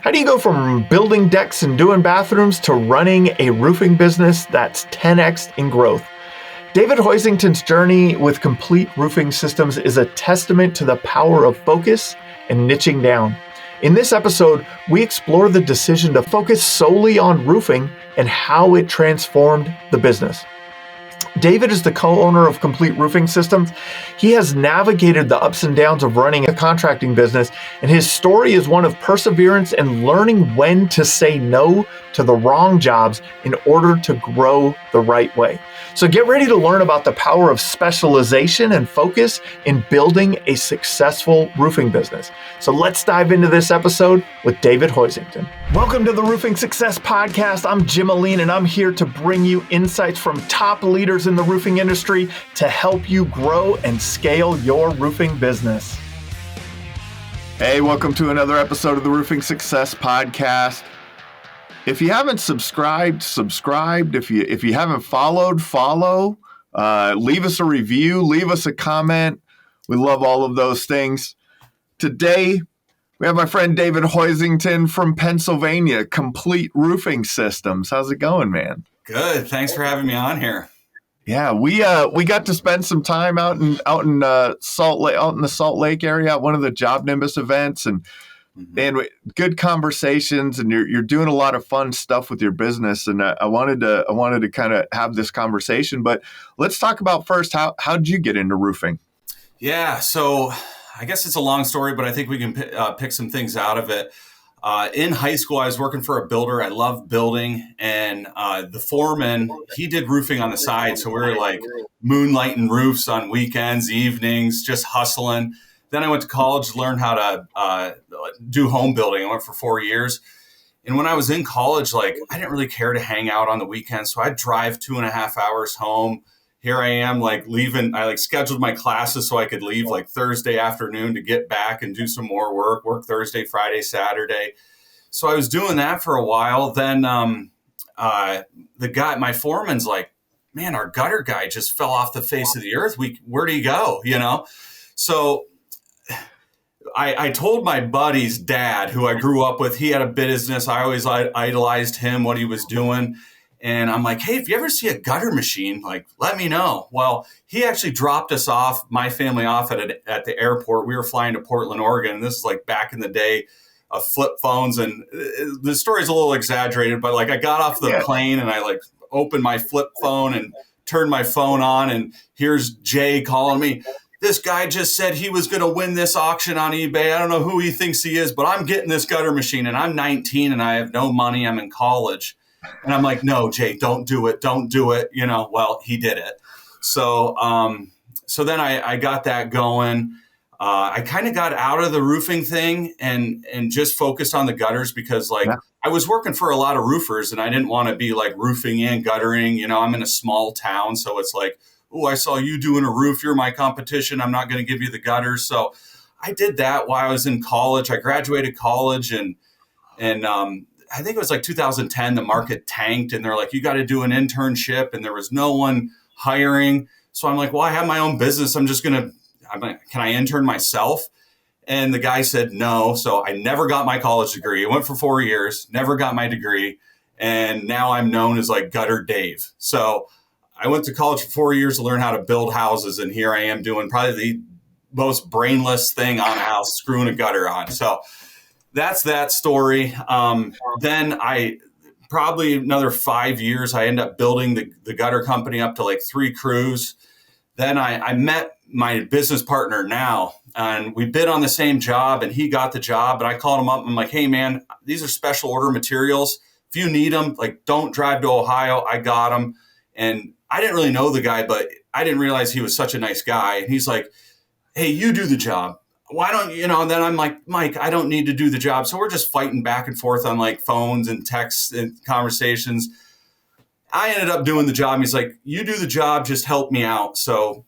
How do you go from building decks and doing bathrooms to running a roofing business that's 10x in growth? David Hoisington's journey with complete roofing systems is a testament to the power of focus and niching down. In this episode, we explore the decision to focus solely on roofing and how it transformed the business. David is the co-owner of Complete Roofing Systems. He has navigated the ups and downs of running a contracting business, and his story is one of perseverance and learning when to say no to the wrong jobs in order to grow the right way. So get ready to learn about the power of specialization and focus in building a successful roofing business. So let's dive into this episode with David Hoisington. Welcome to the Roofing Success Podcast. I'm Jim Ahlin, and I'm here to bring you insights from top leaders in the roofing industry to help you grow and scale your roofing business. Hey, welcome to another episode of the Roofing Success Podcast. If you haven't subscribed. If you haven't followed, follow. Leave us a review. Leave us a comment. We love all of those things. Today, we have my friend David Hoisington from Pennsylvania, Complete Roofing Systems. How's it going, man? Good. Thanks for having me on here. Yeah, we got to spend some time out in Salt Lake, out in the Salt Lake area at one of the Job Nimbus events, and good conversations, and you're doing a lot of fun stuff with your business. And I wanted to kind of have this conversation, but let's talk about first how did you get into roofing? Yeah, so I guess it's a long story, but I think we can pick some things out of it. In high school, I was working for a builder. I loved building, and the foreman, he did roofing on the side. So we were like moonlighting roofs on weekends, evenings, just hustling. Then I went to college, learned how to do home building. I went for 4 years. And when I was in college, I didn't really care to hang out on the weekends. So I'd drive 2.5 hours home. Here I am leaving. I scheduled my classes so I could leave Thursday afternoon to get back and do some more work Thursday, Friday, Saturday. So I was doing that for a while. Then my foreman's like, man, our gutter guy just fell off the face of the earth. Where'd he go? So I told my buddy's dad, who I grew up with, he had a business. I always idolized him, what he was doing. And I'm like, hey, if you ever see a gutter machine, let me know. Well, he actually dropped us off, my family off at the airport. We were flying to Portland, Oregon. And this is back in the day of flip phones. And the story's a little exaggerated, but I got off the plane and I opened my flip phone and turned my phone on. And here's Jay calling me. This guy just said he was going to win this auction on eBay. I don't know who he thinks he is, but I'm getting this gutter machine, and I'm 19 and I have no money. I'm in college. And I'm like, no, Jay, don't do it. Don't do it. Well, he did it. So then I got that going. I kind of got out of the roofing thing and just focused on the gutters because I was working for a lot of roofers and I didn't want to be roofing and guttering. I'm in a small town. So it's oh, I saw you doing a roof. You're my competition. I'm not going to give you the gutters. So I did that while I was in college. I graduated college and I think it was 2010, the market tanked and they're like, you got to do an internship, and there was no one hiring. So I'm like, well, I have my own business. Can I intern myself? And the guy said no. So I never got my college degree. I went for 4 years, never got my degree. And now I'm known as Gutter Dave. So I went to college for 4 years to learn how to build houses. And here I am doing probably the most brainless thing on a house, screwing a gutter on. So that's that story. Then I probably another 5 years, I ended up building the gutter company up to 3 crews. Then I met my business partner now, and we bid on the same job, and he got the job. And I called him up. And I'm like, hey, man, these are special order materials. If you need them, don't drive to Ohio. I got them. And I didn't really know the guy, but I didn't realize he was such a nice guy. And he's like, hey, you do the job. Why don't and then I'm like, Mike, I don't need to do the job. So we're just fighting back and forth on phones and texts and conversations. I ended up doing the job. He's like, you do the job, just help me out. So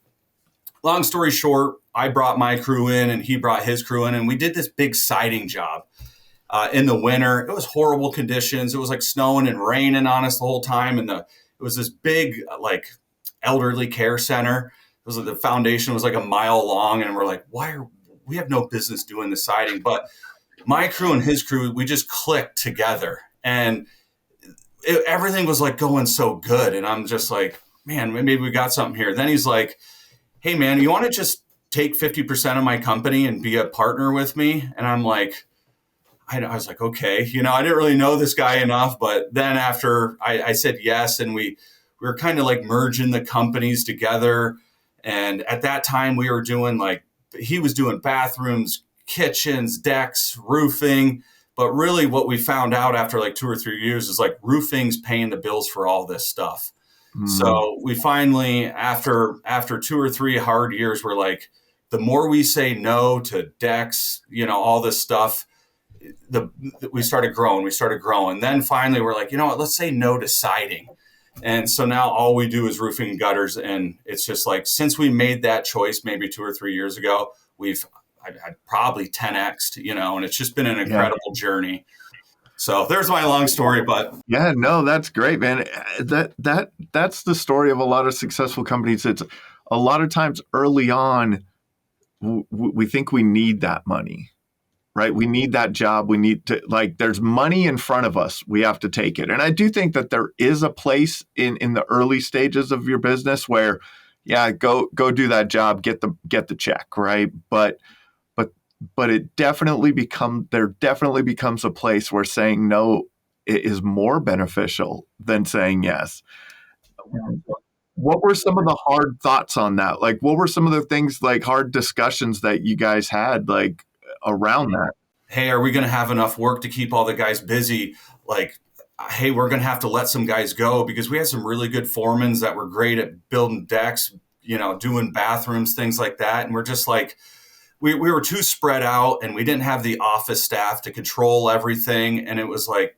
long story short, I brought my crew in and he brought his crew in, and we did this big siding job in the winter. It was horrible conditions. It was snowing and raining on us the whole time. And it was this big, elderly care center. It was the foundation was a mile long. And we're like, we have no business doing the siding, but my crew and his crew, we just clicked together, and everything was like going so good. And I'm just like, man, maybe we got something here. Then he's like, hey man, you want to just take 50% of my company and be a partner with me? And I'm like, I was like, okay, I didn't really know this guy enough, but then after I said yes, and we were kind of like merging the companies together. And at that time we were doing he was doing bathrooms, kitchens, decks, roofing. But really what we found out after like 2 or 3 years is like roofing's paying the bills for all this stuff. So we finally, after 2 or 3 hard years, we're like, the more we say no to decks, all this stuff, we started growing. Then finally we're like, you know what, let's say no to siding. And so now all we do is roofing and gutters. And it's just like, since we made that choice maybe 2 or 3 years ago, I'd probably 10x'd, and it's just been an incredible journey. So there's my long story, but yeah, no, that's great, man. That's the story of a lot of successful companies. It's a lot of times early on, we think we need that money, right? We need that job. We need to, there's money in front of us. We have to take it. And I do think that there is a place in the early stages of your business where, yeah, go do that job, get the check, right? But it definitely becomes a place where saying no is more beneficial than saying yes. What were some of the hard thoughts on that? Like, what were some of the things, hard discussions that you guys had, around that? Hey, are we going to have enough work to keep all the guys busy? Hey, we're going to have to let some guys go, because we had some really good foremans that were great at building decks, doing bathrooms, things like that. And we're just like, we were too spread out, and we didn't have the office staff to control everything. And it was like,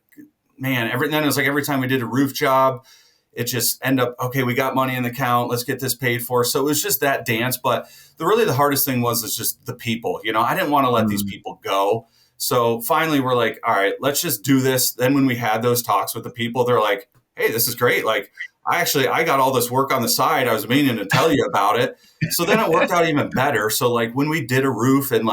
man, then it was like every time we did a roof job, it just end up, okay, we got money in the account, let's get this paid for. So it was just that dance. But the hardest thing was just the people. I didn't want to let these people go. So finally we're like, all right, let's just do this. Then when we had those talks with the people, they're like, hey, this is great. I got all this work on the side. I was meaning to tell you about it. So then it worked out even better. So when we did a roof and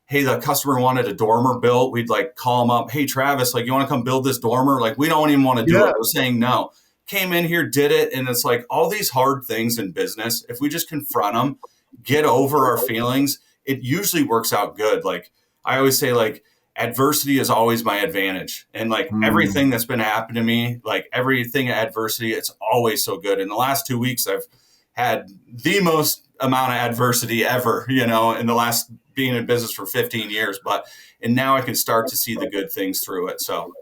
hey, the customer wanted a dormer built, we'd call them up. Hey, Travis, you want to come build this dormer? We don't even want to do it. We're saying no. Came in here, did it. And it's all these hard things in business, if we just confront them, get over our feelings, it usually works out good. I always say, adversity is always my advantage. And everything that's been happening to me, everything adversity, it's always so good. In the last 2 weeks, I've had the most amount of adversity ever, in the last being in business for 15 years. And now I can start to see the good things through it. So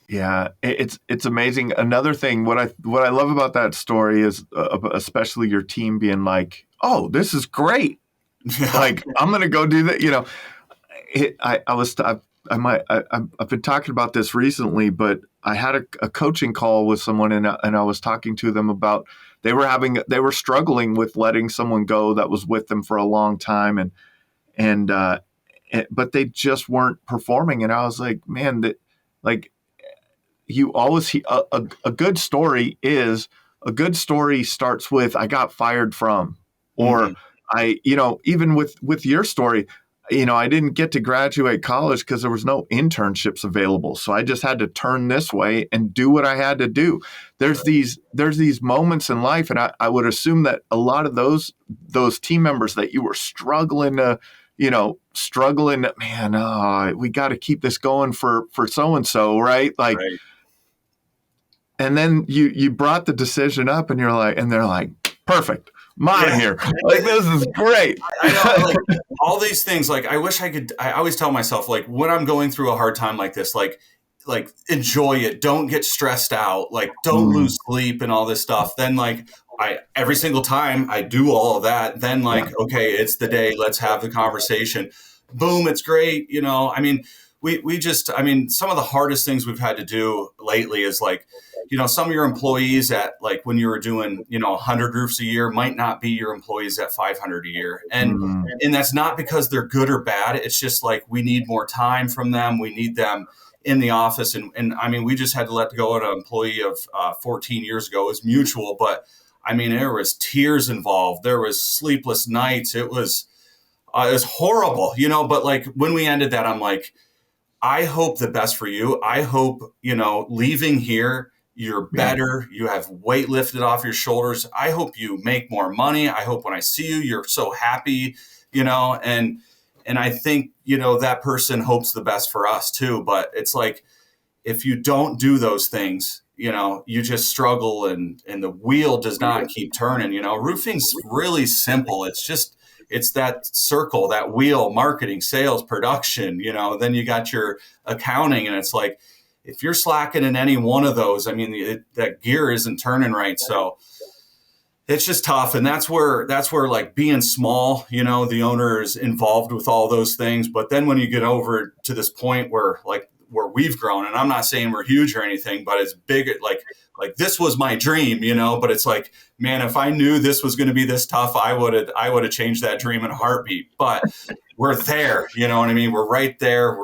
yeah, it's amazing. Another thing, what I love about that story is especially your team being like, oh, this is great. I'm going to go do that. I've been talking about this recently, but I had a coaching call with someone, and I was talking to them about they were struggling with letting someone go that was with them for a long time, but they just weren't performing. And I was like, man, you always a good story starts with I got fired from, or even with your story, I didn't get to graduate college because there was no internships available. So I just had to turn this way and do what I had to do. There's these moments in life. And I would assume that a lot of those team members that you were struggling, man, we got to keep this going for so-and-so, right? Right. And then you brought the decision up, and they're like, perfect. I'm out of here. This is great. I know, all these things, I wish I could, I always tell myself, when I'm going through a hard time like this, enjoy it. Don't get stressed out. Don't lose sleep and all this stuff. Then every single time I do all of that, then okay, it's the day, let's have the conversation. Boom. It's great. We just, some of the hardest things we've had to do lately is some of your employees at when you were doing, 100 roofs a year might not be your employees at 500 a year. And that's not because they're good or bad. It's just we need more time from them. We need them in the office. And we just had to let go of an employee of 14 years ago. It was mutual, but there was tears involved. There was sleepless nights. It was horrible, but when we ended that, I'm like, I hope the best for you. I hope, leaving here, you're better. You have weight lifted off your shoulders. I hope you make more money. I hope when I see you, you're so happy, and I think, that person hopes the best for us too. But it's like, if you don't do those things, you just struggle and the wheel does not keep turning. Roofing's really simple. It's that circle, that wheel: marketing, sales, production, then you got your accounting. And it's like, if you're slacking in any one of those, that gear isn't turning right. So it's just tough. And that's where like being small, the owner is involved with all those things. But then when you get over to this point where we've grown, and I'm not saying we're huge or anything, but it's big, like this was my dream, but it's like, man, if I knew this was going to be this tough, I would have changed that dream in a heartbeat. But we're there, you know what I mean? We're right there.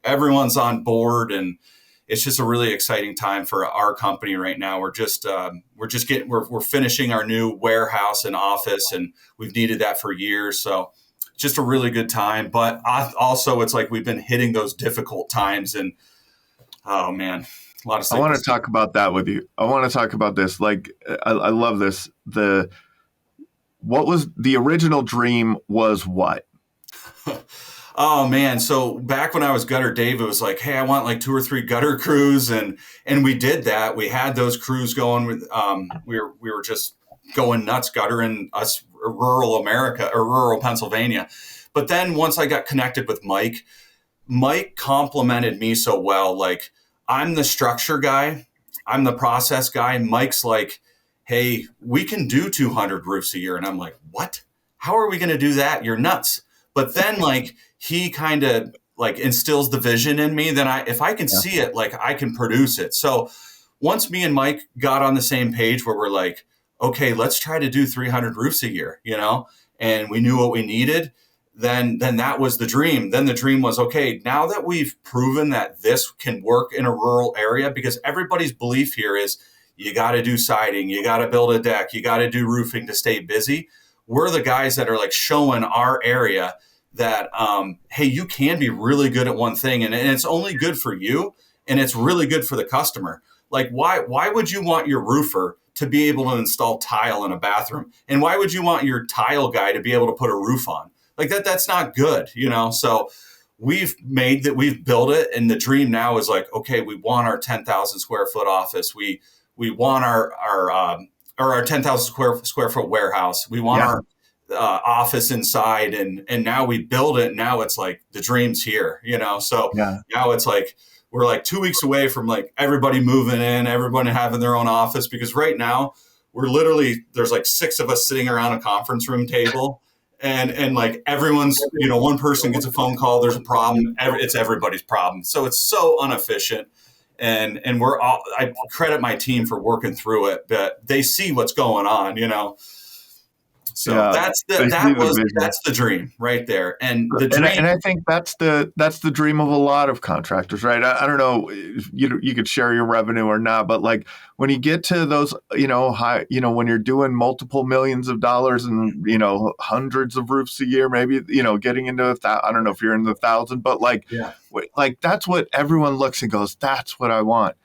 Everyone's on board, and it's just a really exciting time for our company right now. We're finishing our new warehouse and office, and we've needed that for years. So just a really good time. But also, it's like we've been hitting those difficult times, and oh man, a lot of stuff. I want to talk about that with you. I want to talk about this. Like, I love this. What was the original dream was what? Oh man. So back when I was gutter Dave, it was like, hey, I want like 2 or 3 gutter crews. And we did that. We had those crews going with, we were just going nuts guttering us rural America or rural Pennsylvania. But then once I got connected with Mike complimented me so well. Like, I'm the structure guy. I'm the process guy. Mike's like, hey, we can do 200 roofs a year. And I'm like, what? How are we going to do that? You're nuts. But then like he kind of like instills the vision in me, then if I can see it, like I can produce it. So once me and Mike got on the same page where we're like, okay, let's try to do 300 roofs a year, and we knew what we needed, then that was the dream. Then the dream was, okay, now that we've proven that this can work in a rural area, because everybody's belief here is you got to do siding, you got to build a deck, you got to do roofing to stay busy. We're the guys that are like showing our area that, hey, you can be really good at one thing, and it's only good for you, and it's really good for the customer. Like, why would you want your roofer to be able to install tile in a bathroom? And why would you want your tile guy to be able to put a roof on? Like that's not good, So we've built it, and the dream now is like, okay, we want our 10,000 square foot office. We want our 10,000 square foot warehouse. We want our office inside, and now we build it. Now it's like the dream's here, So now it's like we're like 2 weeks away from like everybody moving in, everybody having their own office. Because right now there's like 6 of us sitting around a conference room table, and like everyone's, one person gets a phone call, there's a problem, it's everybody's problem. So it's so inefficient. And I credit my team for working through it, but they see what's going on, So that's the dream right there. And the dream, and I think that's the dream of a lot of contractors, right? I don't know, you could share your revenue or not, but like when you get to those, high, when you're doing multiple millions of dollars and, hundreds of roofs a year, maybe, getting into I don't know if you're in the thousand, but like that's what everyone looks and goes, that's what I want.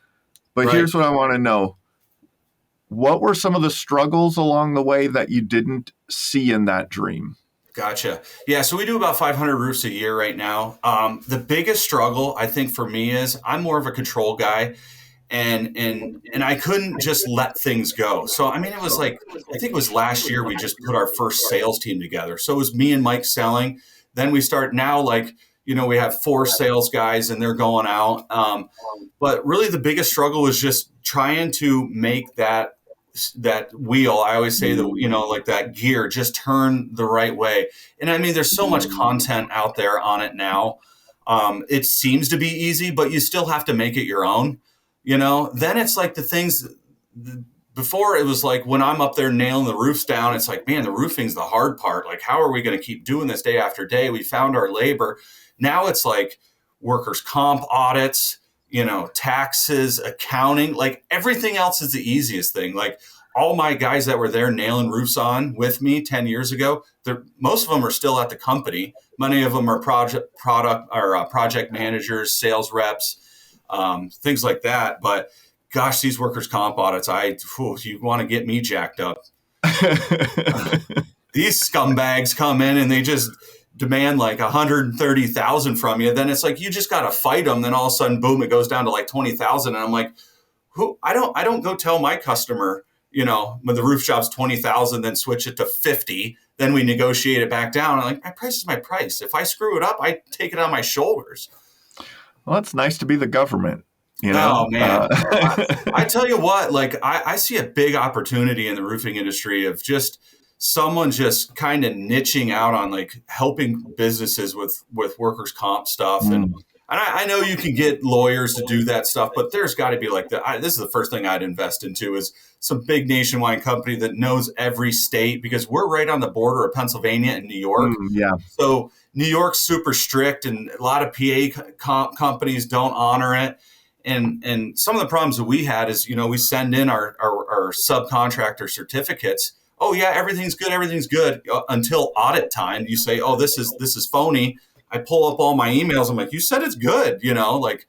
But here's what I want to know. What were some of the struggles along the way that you didn't see in that dream? Gotcha. Yeah. So we do about 500 roofs a year right now. The biggest struggle, I think, for me is I'm more of a control guy, and I couldn't just let things go. So, it was like, I think it was last year we just put our first sales team together. So it was me and Mike selling. Then we start now, like, we have 4 sales guys and they're going out. But really the biggest struggle was just trying to make that wheel, I always say that, like that gear, just turn the right way. And there's so much content out there on it now. It seems to be easy, but you still have to make it your own, Then it's like the things before, it was like when I'm up there nailing the roofs down, it's like, man, the roofing's the hard part. Like, how are we going to keep doing this day after day? We found our labor. Now it's like workers' comp audits, taxes, accounting, like everything else is the easiest thing. Like all my guys that were there nailing roofs on with me 10 years ago, most of them are still at the company. Many of them are project managers, sales reps, things like that. But gosh, these workers' comp audits, you want to get me jacked up. These scumbags come in and they just demand like 130,000 from you. Then it's like, you just got to fight them. Then all of a sudden, boom, it goes down to like 20,000. And I'm like, I don't go tell my customer, when the roof job's 20,000, then switch it to 50. Then we negotiate it back down. I'm like, my price is my price. If I screw it up, I take it on my shoulders. Well, it's nice to be the government. Oh, man. I tell you what, like I see a big opportunity in the roofing industry of just someone just kind of niching out on like helping businesses with workers' comp stuff. And I know you can get lawyers to do that stuff, but there's got to be like this is the first thing I'd invest into is some big nationwide company that knows every state, because we're right on the border of Pennsylvania and New York. Yeah. So New York's super strict and a lot of PA companies don't honor it. And some of the problems that we had is, we send in our subcontractor certificates. Oh yeah, everything's good until audit time. You say, oh, this is phony. I pull up all my emails. I'm like, you said it's good, like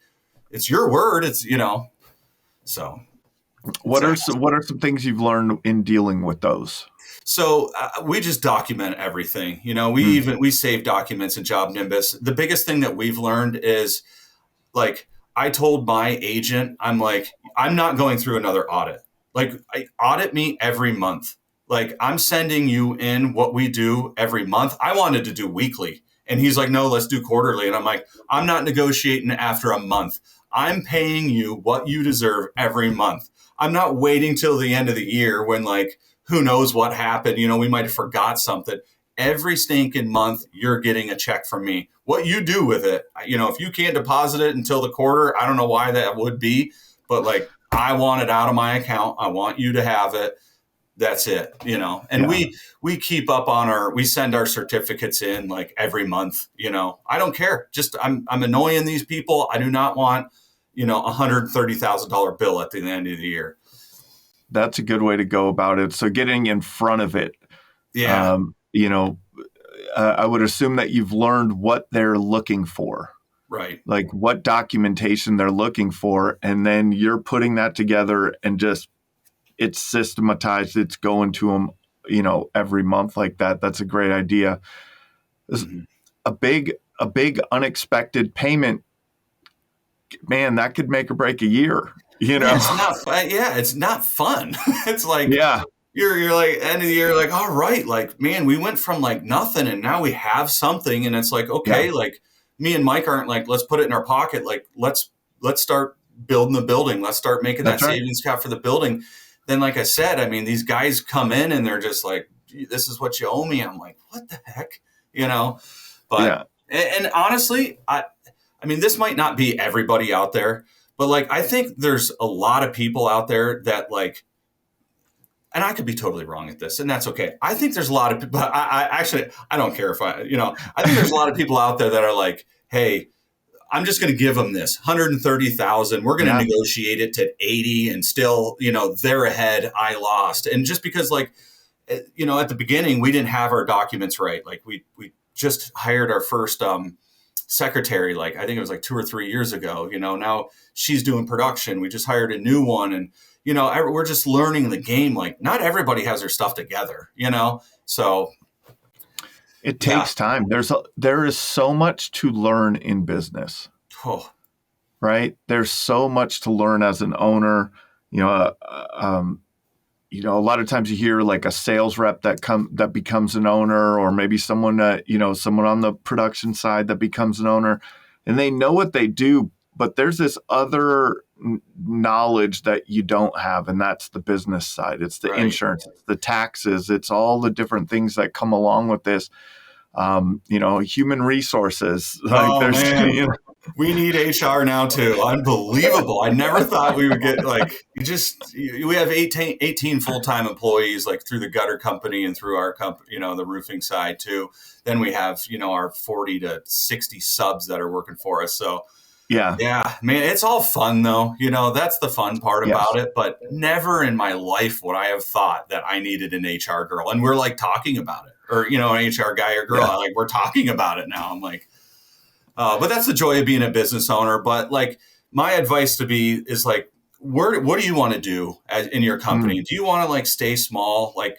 it's your word. It's, so. What are some things you've learned in dealing with those? So we just document everything. We save documents in Job Nimbus. The biggest thing that we've learned is like, I told my agent, I'm like, I'm not going through another audit. Like, audit me every month. Like, I'm sending you in what we do every month. I wanted to do weekly. And he's like, no, let's do quarterly. And I'm like, I'm not negotiating after a month. I'm paying you what you deserve every month. I'm not waiting till the end of the year when, like, who knows what happened. We might have forgot something. Every stinking month, you're getting a check from me. What you do with it, if you can't deposit it until the quarter, I don't know why that would be, but like, I want it out of my account. I want you to have it. That's it, and we keep up on we send our certificates in like every month, I don't care. Just I'm annoying these people. I do not want, $130,000 bill at the end of the year. That's a good way to go about it. So getting in front of it. Yeah. I would assume that you've learned what they're looking for, right? Like what documentation they're looking for. And then you're putting that together and just, it's systematized. It's going to them, every month like that. That's a great idea. Mm-hmm. A big unexpected payment, man, that could make or break a year, It's not fun. It's like, You're like end of the year, like, all right, like, man, we went from like nothing and now we have something. And it's like, okay, like me and Mike aren't like, let's put it in our pocket. Like, let's start building the building. Let's start making that savings account for the building. Then, like I said, I mean, these guys come in and they're just like, this is what you owe me. I'm like, what the heck? But, and honestly, I mean, this might not be everybody out there, but like, I think there's a lot of people out there that like, and I could be totally wrong at this, and that's okay. I think there's a lot of people, I don't care if I think there's a lot of people out there that are like, hey, I'm just going to give them this 130,000. We're going to negotiate it to 80 and still, they're ahead. I lost. And just because like, at the beginning, we didn't have our documents right. Like we just hired our first secretary, like I think it was like 2 or 3 years ago, now she's doing production. We just hired a new one and, we're just learning the game. Like not everybody has their stuff together, so. It takes time. There is so much to learn in business, right? There's so much to learn as an owner. A lot of times you hear like a sales rep that becomes an owner, or maybe someone someone on the production side that becomes an owner, and they know what they do, but there's this other knowledge that you don't have, and that's the business side. It's the insurance, it's the taxes, it's all the different things that come along with this. Human resources. Like man. We need HR now too. Unbelievable. I never thought we would get like, we have 18 full-time employees like through the gutter company and through our company, the roofing side too. Then we have, our 40 to 60 subs that are working for us. So Yeah. Yeah, man, it's all fun though. That's the fun part Yes. about it. But never in my life would I have thought that I needed an HR girl. And we're like talking about it, or, an HR guy or girl. Yeah. Like we're talking about it now. I'm like, but that's the joy of being a business owner. But like my advice to be is like, what do you want to do in your company? Do you want to like stay small? Like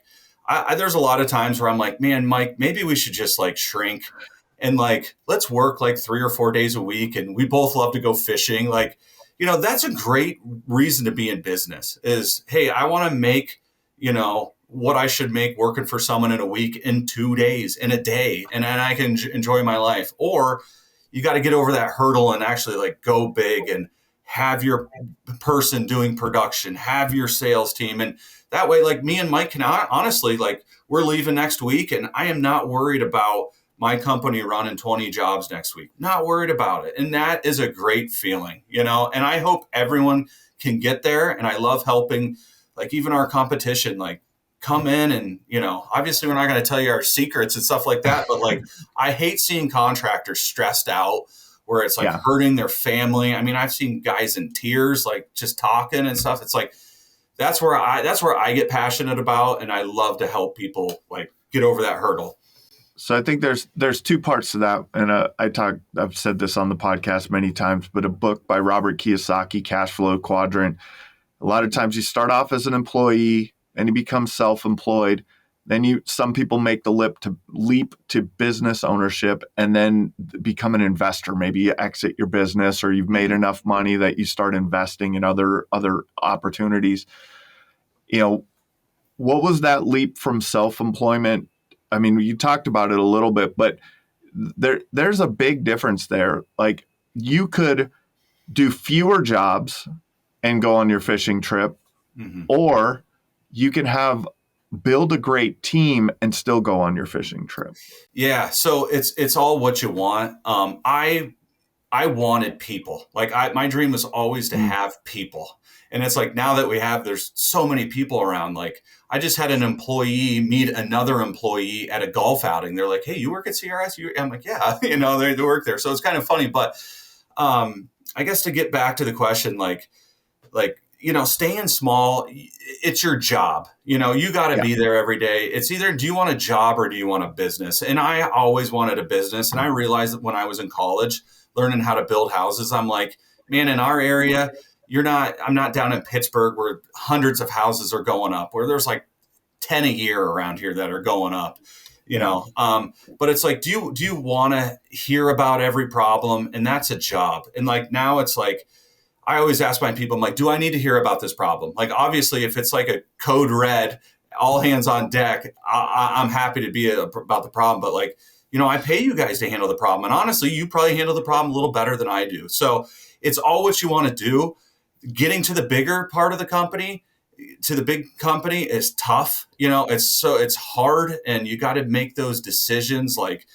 there's a lot of times where I'm like, man, Mike, maybe we should just like shrink and like, let's work like 3 or 4 days a week. And we both love to go fishing. Like, that's a great reason to be in business is, hey, I want to make, what I should make working for someone in a week, in 2 days, in a day, and I can enjoy my life. Or you got to get over that hurdle and actually like go big and have your person doing production, have your sales team. And that way, like me and Mike can honestly, like we're leaving next week and I am not worried about my company running 20 jobs next week, not worried about it. And that is a great feeling, and I hope everyone can get there. And I love helping, like even our competition, like come in and, obviously we're not going to tell you our secrets and stuff like that, but like, I hate seeing contractors stressed out where it's like hurting their family. I mean, I've seen guys in tears, like just talking and stuff. It's like, that's where I get passionate about. And I love to help people like get over that hurdle. So I think there's two parts to that. And I've said this on the podcast many times, but a book by Robert Kiyosaki, Cash Flow Quadrant. A lot of times you start off as an employee and you become self-employed. Then some people make the leap to business ownership and then become an investor. Maybe you exit your business or you've made enough money that you start investing in other opportunities. What was that leap from self-employment? I mean, you talked about it a little bit, but there's a big difference there. Like you could do fewer jobs and go on your fishing trip, or you can build a great team and still go on your fishing trip. Yeah. So it's all what you want. I wanted people. Like my dream was always to have people. And it's like, now that there's so many people around, like I just had an employee meet another employee at a golf outing. They're like, hey, you work at CRS? I'm like, yeah, they work there. So it's kind of funny, but I guess to get back to the question, like, staying small, it's your job. You got to be there every day. It's either, do you want a job or do you want a business? And I always wanted a business. And I realized that when I was in college, learning how to build houses, I'm like, man, in our area, I'm not down in Pittsburgh where hundreds of houses are going up, where there's like 10 a year around here that are going up, but it's like, do you want to hear about every problem? And that's a job. And like, now it's like, I always ask my people, I'm like, do I need to hear about this problem? Like, obviously if it's like a code red, all hands on deck, I'm happy to be about the problem. But like, I pay you guys to handle the problem. And honestly, you probably handle the problem a little better than I do. So it's all what you want to do. Getting to the bigger part of the company, to the big company is tough. It's hard, and you got to make those decisions, like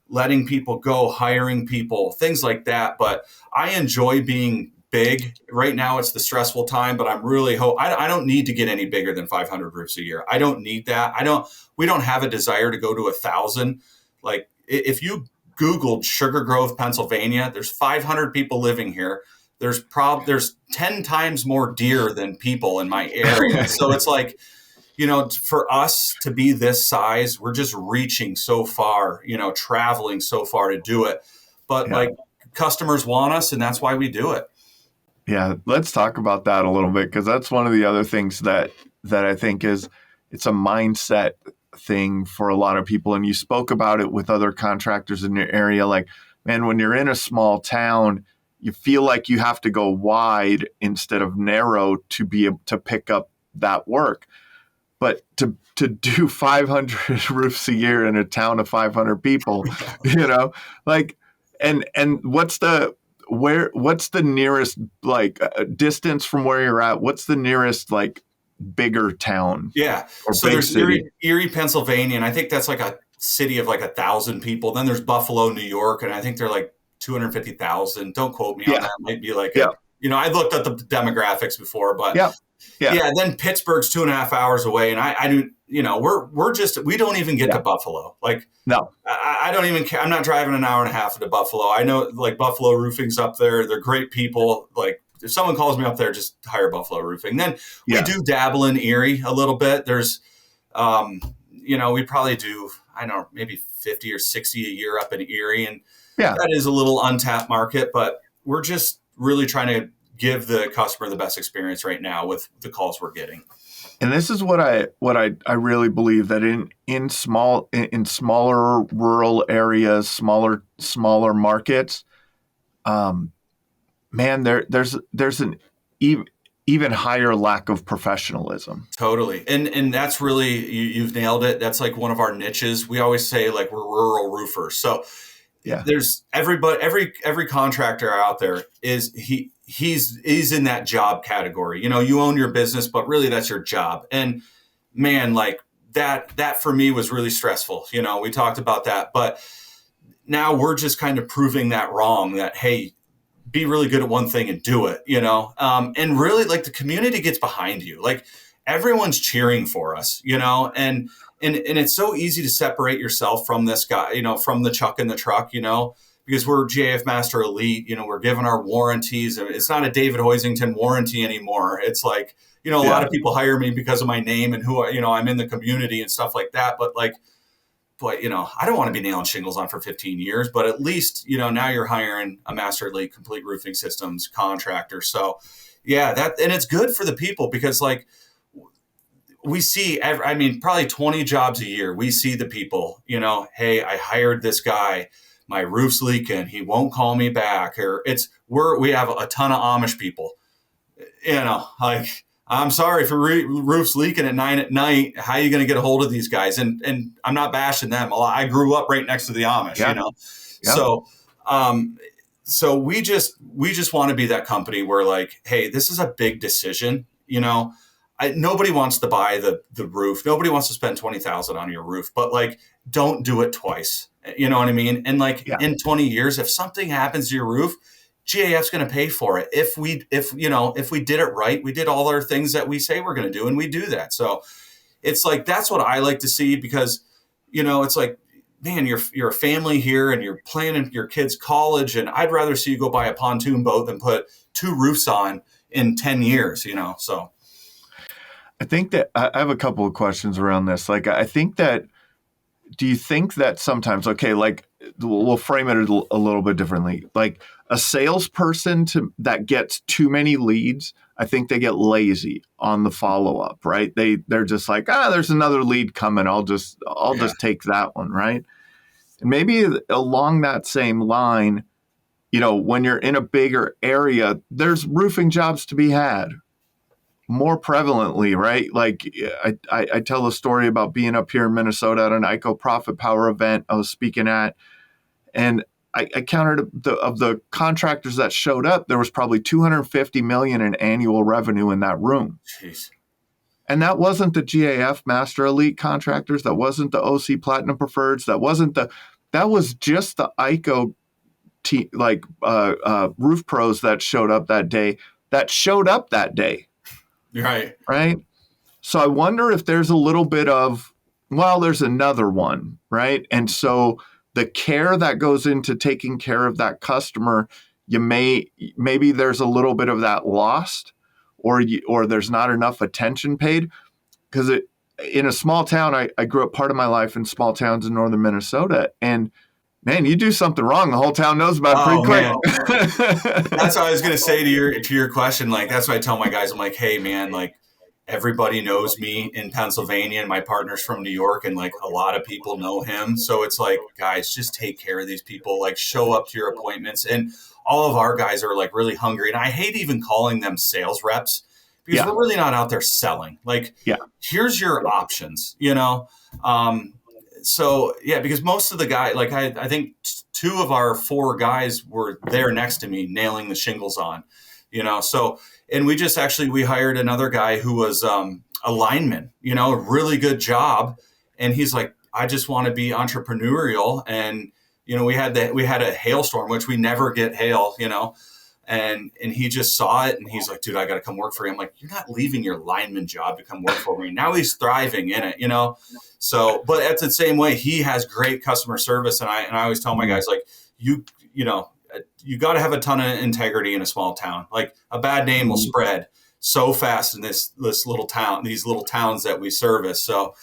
letting people go, hiring people, things like that. But I enjoy being big. Right now it's the stressful time, but I'm really I don't need to get any bigger than 500 roofs a year. I don't need that. We don't have a desire to go to 1,000. Like if you Googled Sugar Grove, Pennsylvania, there's 500 people living here. There's 10 times more deer than people in my area. So it's like, for us to be this size, we're just reaching so far, traveling so far to do it. But like customers want us, and that's why we do it. Yeah, let's talk about that a little bit, because that's one of the other things that I think it's a mindset thing for a lot of people. And you spoke about it with other contractors in your area. Like, man, when you're in a small town, you feel like you have to go wide instead of narrow to be able to pick up that work. But to do 500 roofs a year in a town of 500 people, like, and what's the nearest like distance from where you're at? What's the nearest like bigger town? Yeah. Or so big there's city? Erie, Pennsylvania, and I think that's like a city of like 1,000 people. Then there's Buffalo, New York, and I think they're like 250,000. Don't quote me on that. It might be like I looked at the demographics before, but Yeah. Yeah. Then Pittsburgh's 2.5 hours away. And I do, we don't even get to Buffalo. Like, No. I don't even care. I'm not driving an hour and a half to Buffalo. I know like Buffalo Roofing's up there. They're great people. Like if someone calls me up there, just hire Buffalo Roofing. Then we do dabble in Erie a little bit. There's, we probably do, I don't know, maybe 50 or 60 a year up in Erie. And that is a little untapped market, but we're just really trying to give the customer the best experience right now with the calls we're getting. And this is what I really believe, that in smaller rural areas, smaller markets, man, there's an even higher lack of professionalism. Totally. And that's really, you've nailed it. That's like one of our niches. We always say like we're rural roofers. So there's every contractor out there he's in that job category. You own your business, but really that's your job. And man, like that for me was really stressful. We talked about that, but now we're just kind of proving that wrong, that, hey, be really good at one thing and do it, and really like the community gets behind you. Like everyone's cheering for us, and it's so easy to separate yourself from this guy, from the Chuck in the truck, because we're GAF Master Elite, we're given our warranties. It's not a David Hoisington warranty anymore. It's like, a lot of people hire me because of my name and who, I'm in the community and stuff like that. But like, I don't want to be nailing shingles on for 15 years, but at least, now you're hiring a Master Elite Complete Roofing Systems contractor. So and it's good for the people because like we see, probably 20 jobs a year. We see the people, hey, I hired this guy. My roof's leaking. He won't call me back. Or we have a ton of Amish people, like, I'm sorry if your roof's leaking at 9 p.m. How are you going to get a hold of these guys? And I'm not bashing them. I grew up right next to the Amish, So we just want to be that company where like, hey, this is a big decision. Nobody wants to buy the roof. Nobody wants to spend $20,000 on your roof, but like, don't do it twice. You know what I mean? And like in 20 years, if something happens to your roof, GAF's going to pay for it. If we did it right, we did all our things that we say we're going to do, and we do that. So it's like, that's what I like to see because, it's like, man, you're a family here and you're planning your kids' college. And I'd rather see you go buy a pontoon boat than put 2 roofs on in 10 years, so. I think that I have a couple of questions around this. Like, I think that, do you think that sometimes, okay, like we'll frame it a little bit differently. Like a salesperson that gets too many leads, I think they get lazy on the follow-up, right? They're just like, there's another lead coming. I'll just take that one, right? And maybe along that same line, when you're in a bigger area, there's roofing jobs to be had more prevalently, right? Like I tell a story about being up here in Minnesota at an ICO Profit Power event I was speaking at, and I counted of the contractors that showed up, there was probably $250 million in annual revenue in that room. Jeez. And that wasn't the GAF Master Elite contractors, that wasn't the OC Platinum Preferreds, that was just the ICO roof pros that showed up that day. Right. So I wonder if there's a little bit of, there's another one, right? And so the care that goes into taking care of that customer, maybe there's a little bit of that lost, or there's not enough attention paid. Because in a small town, I grew up part of my life in small towns in northern Minnesota, and man, you do something wrong, the whole town knows about it pretty quick. That's what I was going to say to your question. Like, that's what I tell my guys. I'm like, hey, man, like everybody knows me in Pennsylvania and my partner's from New York, and like a lot of people know him. So it's like, guys, just take care of these people, like show up to your appointments. And all of our guys are like really hungry. And I hate even calling them sales reps because we're really not out there selling. Like, here's your options, So because most of the guys, like I think 2 of our 4 guys were there next to me nailing the shingles on, so, and we hired another guy who was a lineman, a really good job. And he's like, I just want to be entrepreneurial. And, we had a hailstorm, which we never get hail, And he just saw it, and he's like, dude, I got to come work for you. I'm like, you're not leaving your lineman job to come work for me. Now he's thriving in it, So, but it's the same way. He has great customer service. And I always tell my guys, like, you got to have a ton of integrity in a small town. Like, a bad name will spread so fast in this little town, these little towns that we service. So,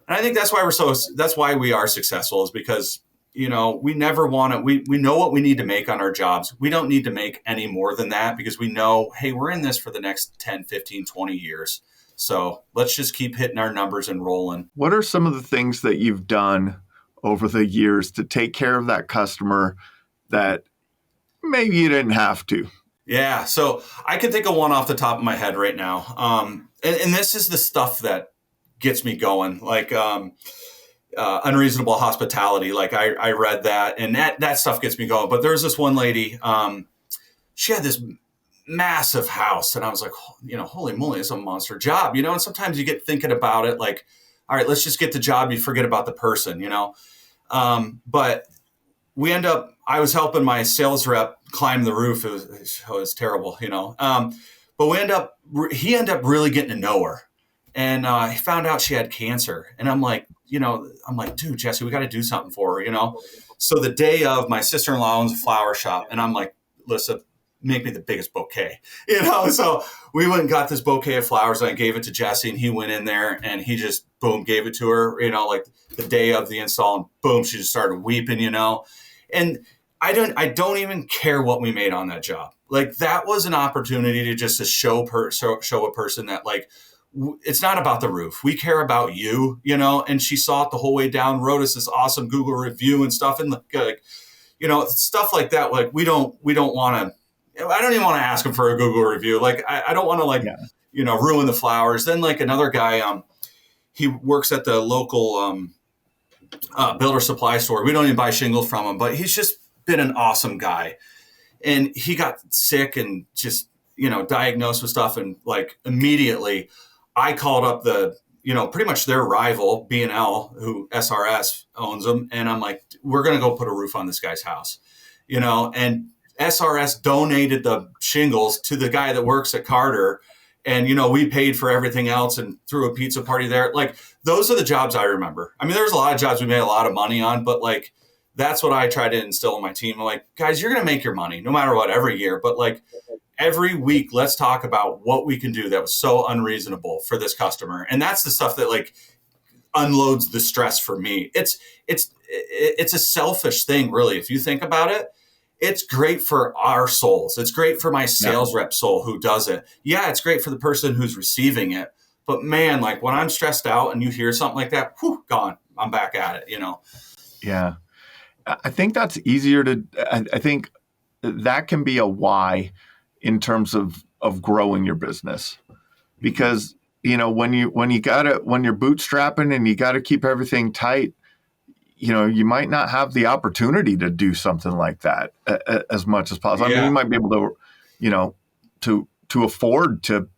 and I think that's why we are successful, is because, we never want to, we know what we need to make on our jobs. We don't need to make any more than that, because we know, hey, we're in this for the next 10, 15, 20 years. So let's just keep hitting our numbers and rolling. What are some of the things that you've done over the years to take care of that customer that maybe you didn't have to? Yeah. So I can think of one off the top of my head right now. And this is the stuff that gets me going. Like, unreasonable hospitality. Like, I read that, and that stuff gets me going. But there was this one lady, she had this massive house, and I was like, holy moly, it's a monster job, and sometimes you get thinking about it, like, all right, let's just get the job. You forget about the person, but I was helping my sales rep climb the roof. It was terrible, but he ended up really getting to know her, and he found out she had cancer. And I'm like, dude, Jesse, we got to do something for her, So the day of, my sister-in-law owns a flower shop, and I'm like, listen, make me the biggest bouquet, So we went and got this bouquet of flowers, and I gave it to Jesse, and he went in there, and he just, boom, gave it to her, like the day of the install, and boom, she just started weeping, And I don't even care what we made on that job. Like, that was an opportunity to show a person that, like, it's not about the roof. We care about you, and she saw it the whole way down, wrote us this awesome Google review and stuff. And like, stuff like that. Like, I don't even want to ask him for a Google review. Like, I don't want to ruin the flowers. Then, like, another guy, he works at the local, builder supply store. We don't even buy shingles from him, but he's just been an awesome guy. And he got sick and just, diagnosed with stuff. And, like, immediately I called up pretty much their rival, B&L, who SRS owns them. And I'm like, we're going to go put a roof on this guy's house, and SRS donated the shingles to the guy that works at Carter. And, we paid for everything else and threw a pizza party there. Like, those are the jobs I remember. I mean, there's a lot of jobs we made a lot of money on, but, like, that's what I try to instill in my team. I'm like, guys, you're going to make your money no matter what every year. But, like, every week, let's talk about what we can do that was so unreasonable for this customer. And that's the stuff that, like, unloads the stress for me. It's a selfish thing, really. If you think about it, it's great for our souls. It's great for my sales rep soul who does it. Yeah, it's great for the person who's receiving it. But, man, like, when I'm stressed out and you hear something like that, gone. I'm back at it, Yeah. I think that's easier I think that can be a why in terms of growing your business, because, when you're bootstrapping and you got to keep everything tight, you might not have the opportunity to do something like that as much as possible. Yeah. I mean, you might be able to, to afford to,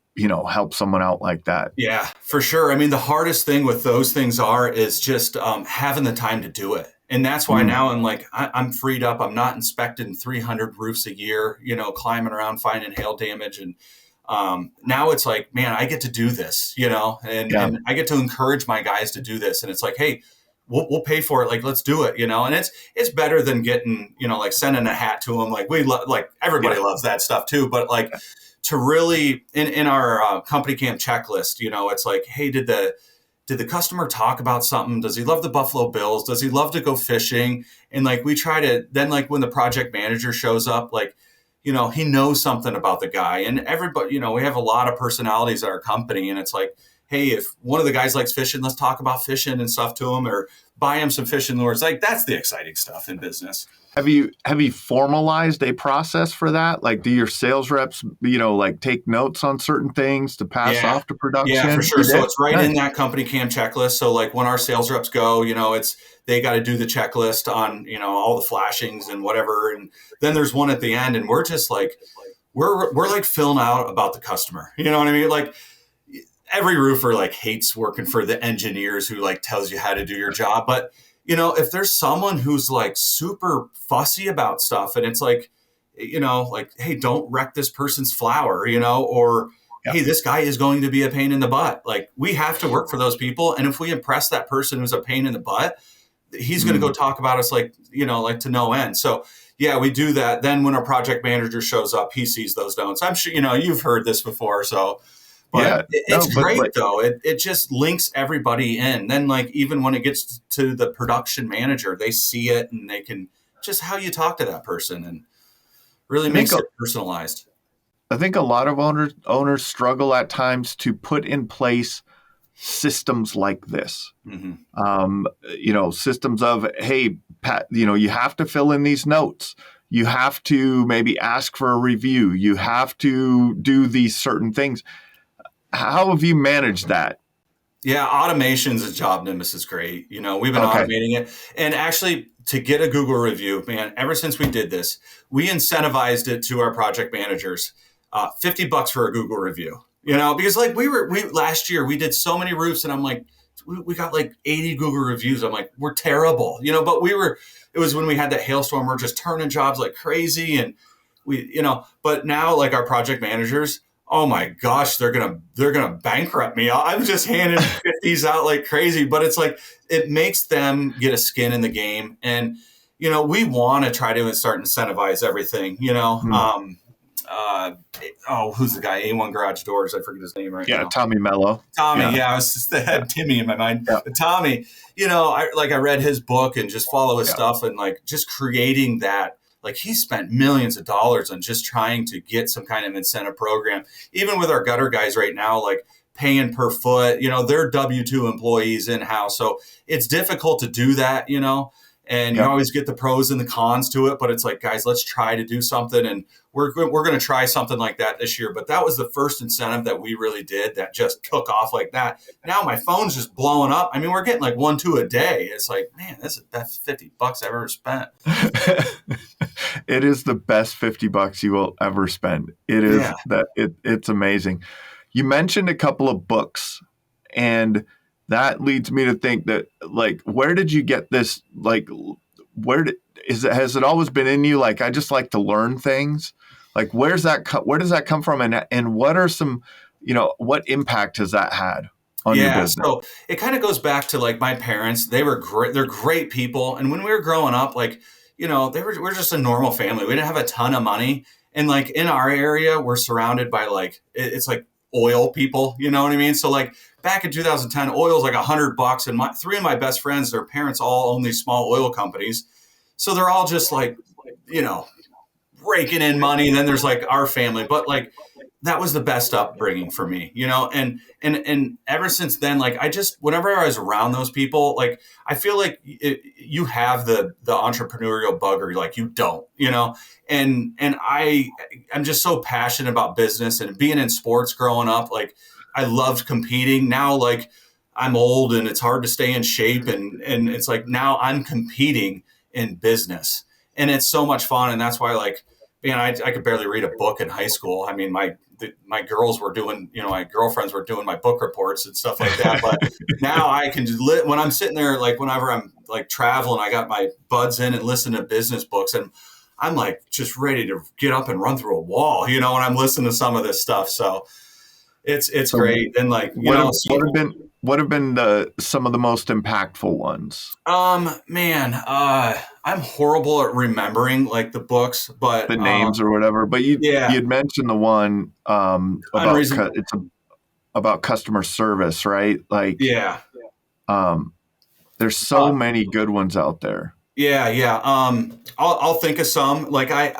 help someone out like that. Yeah, for sure. I mean, the hardest thing with those things is just having the time to do it. And that's why now I'm like, I'm freed up. I'm not inspecting 300 roofs a year, climbing around, finding hail damage. And now it's like, man, I get to do this, and I get to encourage my guys to do this. And it's like, hey, we'll pay for it. Like, let's do it, and it's better than getting, like, sending a hat to them. Like, like, everybody loves that stuff too. But, like, to really, in our company camp checklist, it's like, hey, did the customer talk about something? Does he love the Buffalo Bills? Does he love to go fishing? And, like, we try to then, like, when the project manager shows up, like, he knows something about the guy. And everybody, we have a lot of personalities at our company, and it's like, hey, if one of the guys likes fishing, let's talk about fishing and stuff to him, or buy him some fishing lures. Like, that's the exciting stuff in business. Have you formalized a process for that? Like, do your sales reps, like, take notes on certain things to pass off to production? Yeah, for sure. So it's right in that company camp checklist. So, like, when our sales reps go, they got to do the checklist on, all the flashings and whatever. And then there's one at the end, and we're just like, we're like filling out about the customer. You know what I mean? Like, every roofer, like, hates working for the engineers who, like, tells you how to do your job. But, if there's someone who's, like, super fussy about stuff, and it's like, like, hey, don't wreck this person's flower, or Yeah. hey, this guy is going to be a pain in the butt. Like, we have to work for those people. And if we impress that person who's a pain in the butt, he's going to go talk about us like to no end. So yeah, we do that. Then when our project manager shows up, he sees those notes. I'm sure, you've heard this before. So, but it's great though. It just links everybody in. Then like, even when it gets to the production manager, they see it and they can just how you talk to that person and really makes it personalized. I think a lot of owners struggle at times to put in place systems like this. Systems of, hey, Pat, you have to fill in these notes. You have to maybe ask for a review. You have to do these certain things. How have you managed that? Yeah, automation's a job nemesis is great. We've been automating it. And actually, to get a Google review, man, ever since we did this, we incentivized it to our project managers, $50 for a Google review. Because like we last year we did so many roofs, and I'm like, we got like 80 Google reviews. I'm like, we're terrible, but it was when we had that hailstorm, we're just turning jobs like crazy, and but now like our project managers, oh my gosh, they're gonna bankrupt me. I'm just handing 50s out like crazy, but it's like it makes them get a skin in the game, and we want to try to start incentivize everything. Who's the guy? A1 Garage Doors. I forget his name right now. Yeah, Tommy Mello. Tommy. Yeah, I was just had Timmy in my mind. Yeah. But Tommy, I read his book and just follow his stuff, and like just creating that. Like, he spent millions of dollars on just trying to get some kind of incentive program. Even with our gutter guys right now, like paying per foot, they're W-2 employees in-house. So it's difficult to do that, and you always get the pros and the cons to it. But it's like, guys, let's try to do something. And we're going to try something like that this year. But that was the first incentive that we really did that just took off like that. Now my phone's just blowing up. I mean, we're getting like 1-2 a day. It's like, man, this is the best $50 I've ever spent. It is the best $50 you will ever spend. It is it's amazing. You mentioned a couple of books, and that leads me to think that, like, where did you get this? Like, has it always been in you? Like, I just like to learn things. Like, where does that come from? And what are some, what impact has that had on your business? So it kind of goes back to like my parents. They were great. They're great people. And when we were growing up, like, we're just a normal family. We didn't have a ton of money. And like in our area, we're surrounded by like, it's like oil people, you know what I mean? So like back in 2010, oil is like $100. And three of my best friends, their parents all own these small oil companies. So they're all just like, raking in money. And then there's like our family, but like, that was the best upbringing for me, and ever since then, like whenever I was around those people, like I feel like you have the entrepreneurial bugger, like you don't, and I'm just so passionate about business and being in sports growing up. Like I loved competing. Now, like I'm old and it's hard to stay in shape, and it's like now I'm competing in business, and it's so much fun. And that's why, like, man, I could barely read a book in high school. I mean, my girls were doing, my girlfriends were doing my book reports and stuff like that. But now I can just when I'm sitting there, like whenever I'm like traveling, I got my buds in and listen to business books, and I'm like just ready to get up and run through a wall, when I'm listening to some of this stuff. So it's great. And like, what have been some of the most impactful ones? Man, I'm horrible at remembering like the books, but the names or whatever. But you'd mentioned the one about customer service, right? Like there's so many good ones out there. Yeah. I'll think of some. Like I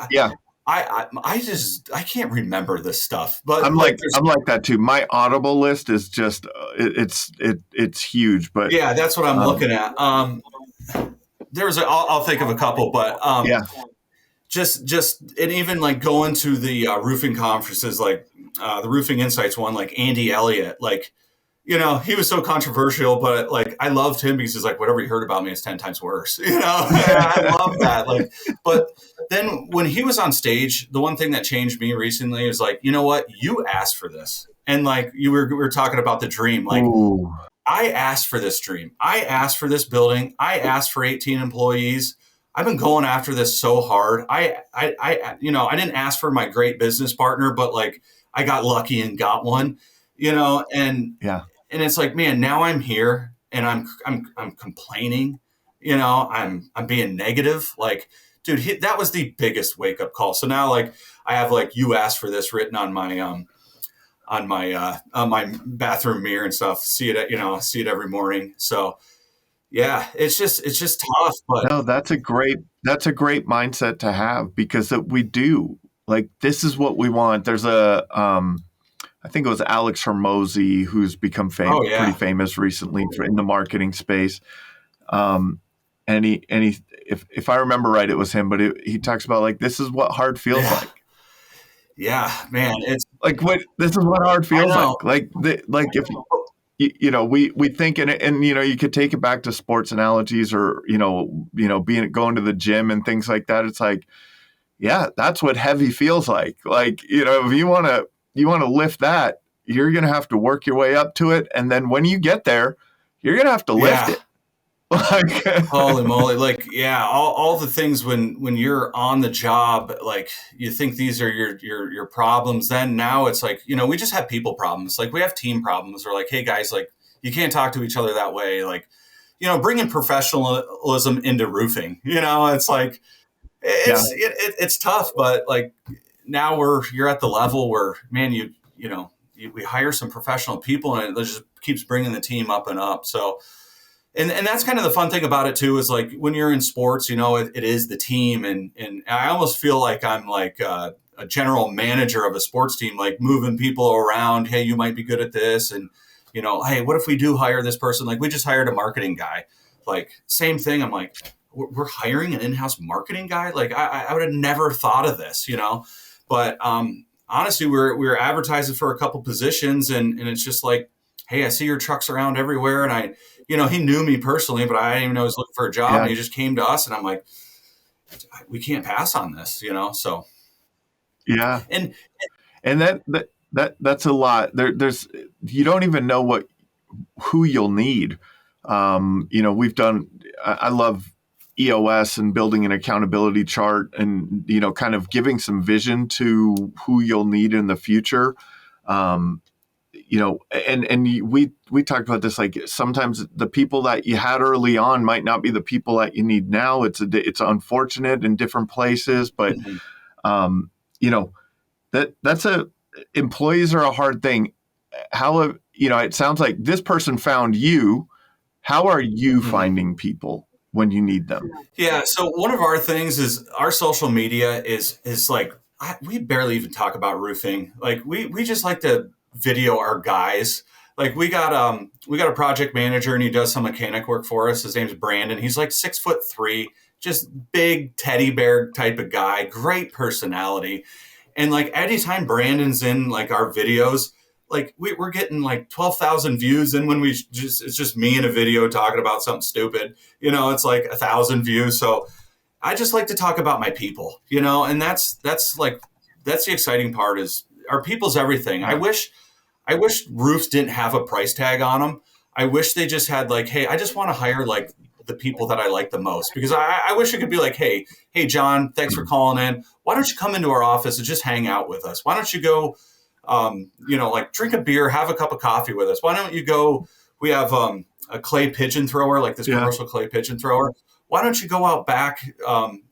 can't remember this stuff, but I'm like that too. My Audible list is just it's huge, but yeah, that's what I'm looking at. I'll think of a couple, but just and even like going to the roofing conferences, like the Roofing Insights one, like Andy Elliott, like he was so controversial, but like I loved him because he's like, whatever you heard about me is 10 times worse. I love that. Like, but then when he was on stage, the one thing that changed me recently is like, you know what, you asked for this, and like we were talking about the dream, like. Ooh. I asked for this dream. I asked for this building. I asked for 18 employees. I've been going after this so hard. I didn't ask for my great business partner, but like I got lucky and got one, and Yeah. it's like, man, now I'm here and I'm complaining, I'm being negative. Like, dude, that was the biggest wake up call. So now, like, I have like, you asked for this written on my bathroom mirror and stuff. See it every morning. So yeah, it's just tough, but No, that's a great mindset to have, because we do, like, this is what we want. There's I think it was Alex Hormozy, who's become oh pretty yeah, famous recently in the marketing space. And he, if I remember right, it was him, but he talks about, like, this is what hard feels yeah, like. yeah, man. It's Like, this is what hard I feels know. like. Like if we think, and you could take it back to sports analogies, or going to the gym and things like that. It's like, yeah, that's what heavy feels like. Like, if you want to lift that, you're going to have to work your way up to it, and then when you get there, you're going to have to lift Yeah. it. Like, Holy moly. Like, yeah, all the things when you're on the job, like you think these are your problems. Then now it's like, we just have people problems. Like we have team problems. We're like, hey guys, like you can't talk to each other that way. Like, bringing professionalism into roofing, it's like, yeah, it's tough, but like now you're at the level where, man, we hire some professional people and it just keeps bringing the team up and up. So, and that's kind of the fun thing about it too, is like when you're in sports, it is the team. And I almost feel like I'm like a general manager of a sports team, like moving people around. Hey, you might be good at this. And, hey, what if we do hire this person? Like we just hired a marketing guy, like same thing. I'm like, we're hiring an in-house marketing guy. Like I would have never thought of this, but honestly, we're advertising for a couple positions and it's just like, hey, I see your trucks around everywhere. And he knew me personally, but I didn't even know he was looking for a job. yeah, And he just came to us and I'm like, we can't pass on this, so. yeah. And And that's a lot. There's you don't even know who you'll need. We've done. I love EOS and building an accountability chart, and kind of giving some vision to who you'll need in the future. We talked about this. Like sometimes the people that you had early on might not be the people that you need now. It's unfortunate in different places, but um, you know that's employees are a hard thing. How it sounds like this person found you. How are you finding people when you need them? Yeah. So one of our things is our social media is like, we barely even talk about roofing. Like we just like to video our guys. Like we got a project manager and he does some mechanic work for us. His name's Brandon. He's like 6'3", just big teddy bear type of guy, great personality. And like anytime Brandon's in like our videos, like we're getting like 12,000 views. And when it's just me in a video talking about something stupid, it's like 1,000 views. So I just like to talk about my people, and that's the exciting part is our people's everything. I wish roofs didn't have a price tag on them. I wish they just had like, hey, I just want to hire like the people that I like the most, because I wish it could be like, hey, John, thanks for calling in. Why don't you come into our office and just hang out with us? Why don't you go, like drink a beer, have a cup of coffee with us? Why don't you go? We have a clay pigeon thrower, like this commercial clay pigeon thrower. Why don't you go out back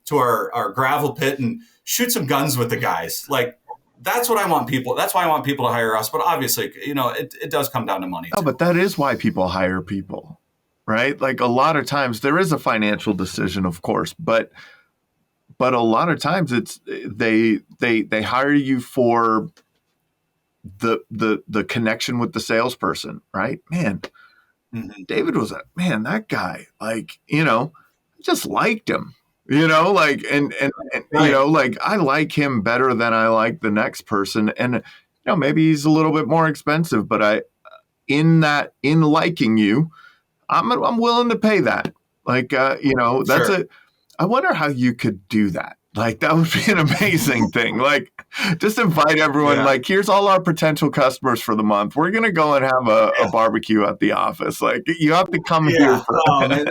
to our gravel pit and shoot some guns with the guys? Like, that's what I want people. That's why I want people to hire us. But obviously, it does come down to money. Oh, but that is why people hire people, right? Like a lot of times there is a financial decision, of course, but a lot of times it's they hire you for the connection with the salesperson, right? Man, David was that guy, like, just liked him. Like, and Right. like I like him better than I like the next person. And, maybe he's a little bit more expensive, but in liking you, I'm willing to pay that. Like, that's Sure. I wonder how you could do that. Like, that would be an amazing thing. Like, just invite everyone, Yeah. like, here's all our potential customers for the month. We're going to go and have a barbecue at the office. Like, you have to come here Yeah. for Oh, man.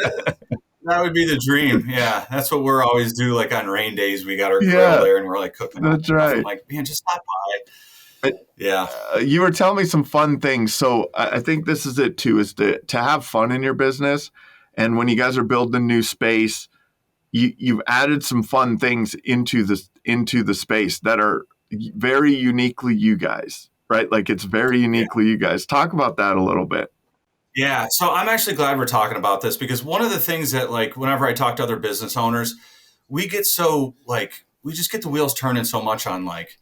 That would be the dream. Yeah. That's what we're always do. Like on rain days, we got our grill Yeah, there and we're like cooking up that's stuff. I'm right. like, man, just stop by. But, Yeah. you were telling me some fun things. So I think this is it too, is to have fun in your business. And when you guys are building a new space, you've added some fun things into the space that are very uniquely you guys, right? Like it's very Yeah. uniquely you guys. Talk about that a little bit. Yeah. So I'm actually glad we're talking about this because one of the things that like whenever I talk to other business owners, we get so like we just get the wheels turning so much on like,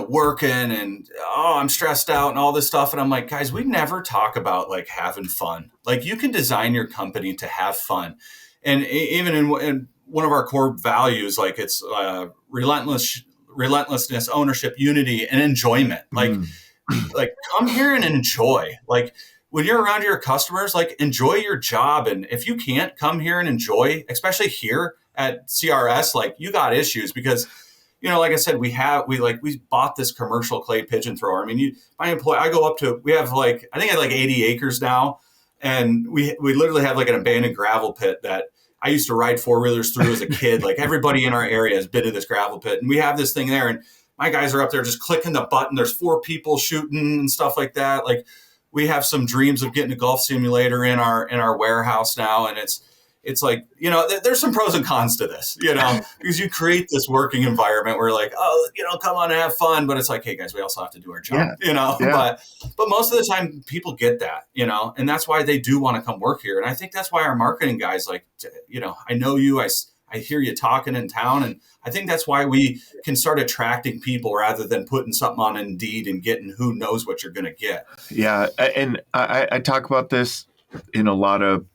working and I'm stressed out and all this stuff. And I'm like, guys, we never talk about like having fun. Like you can design your company to have fun. And even in one of our core values, like it's relentlessness, ownership, unity, and enjoyment. Like come here and enjoy. Like when you're around your customers, like enjoy your job. And if you can't come here and enjoy, especially here at CRS, like you got issues because like I said, we bought this commercial clay pigeon thrower. I mean, my employee, I go up to, we have like, I think I have like 80 acres now. And we literally have like an abandoned gravel pit that I used to ride 4-wheelers through as a kid. Like everybody in our area has been to this gravel pit and we have this thing there and my guys are up there just clicking the button. There's 4 people shooting and stuff like that. Like we have some dreams of getting a golf simulator in our warehouse now. And it's like, there's some pros and cons to this, because you create this working environment where like, oh, come on and have fun. But it's like, hey guys, we also have to do our job, Yeah. but most of the time people get that, and that's why they do want to come work here. And I think that's why our marketing guys, like, I know you, I hear you talking in town. And I think that's why we can start attracting people rather than putting something on Indeed and getting who knows what you're going to get. Yeah. And I talk about this in a lot of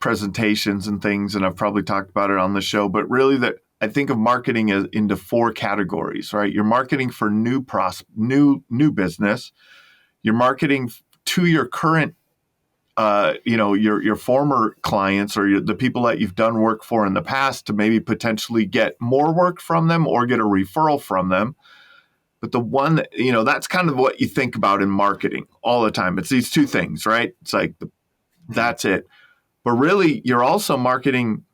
presentations and things, and I've probably talked about it on the show, but really that I think of marketing as into 4 categories, right? You're marketing for new business. You're marketing to your current, your former clients or the people that you've done work for in the past to maybe potentially get more work from them or get a referral from them. But the one, that's kind of what you think about in marketing all the time. It's these 2 things, right? It's like, that's it. But really, you're also marketing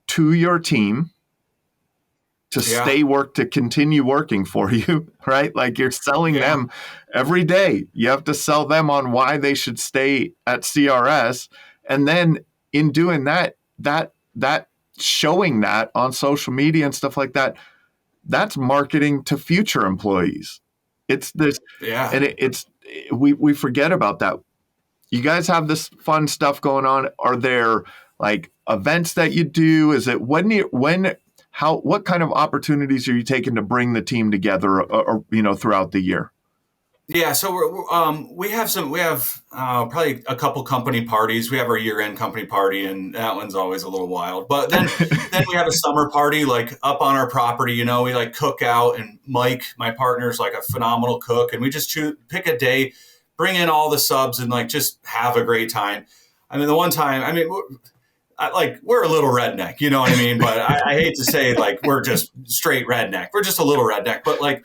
to your team to continue working for you, right? Like you're selling them every day. You have to sell them on why they should stay at CRS. And then in doing that showing that on social media and stuff like that, that's marketing to future employees. It's this, and we forget about that. You guys have this fun stuff going on. Are there like events that you do? Is it what kind of opportunities are you taking to bring the team together or throughout the year? Yeah, so we have probably a couple company parties. We have our year-end company party, and that one's always a little wild. But then we have a summer party, like up on our property. We like cook out, and Mike, my partner, is like a phenomenal cook, and we just pick a day, bring in all the subs, and like just have a great time. I mean, the one time, we're a little redneck, you know what I mean? But I hate to say like we're just straight redneck. We're just a little redneck, but like.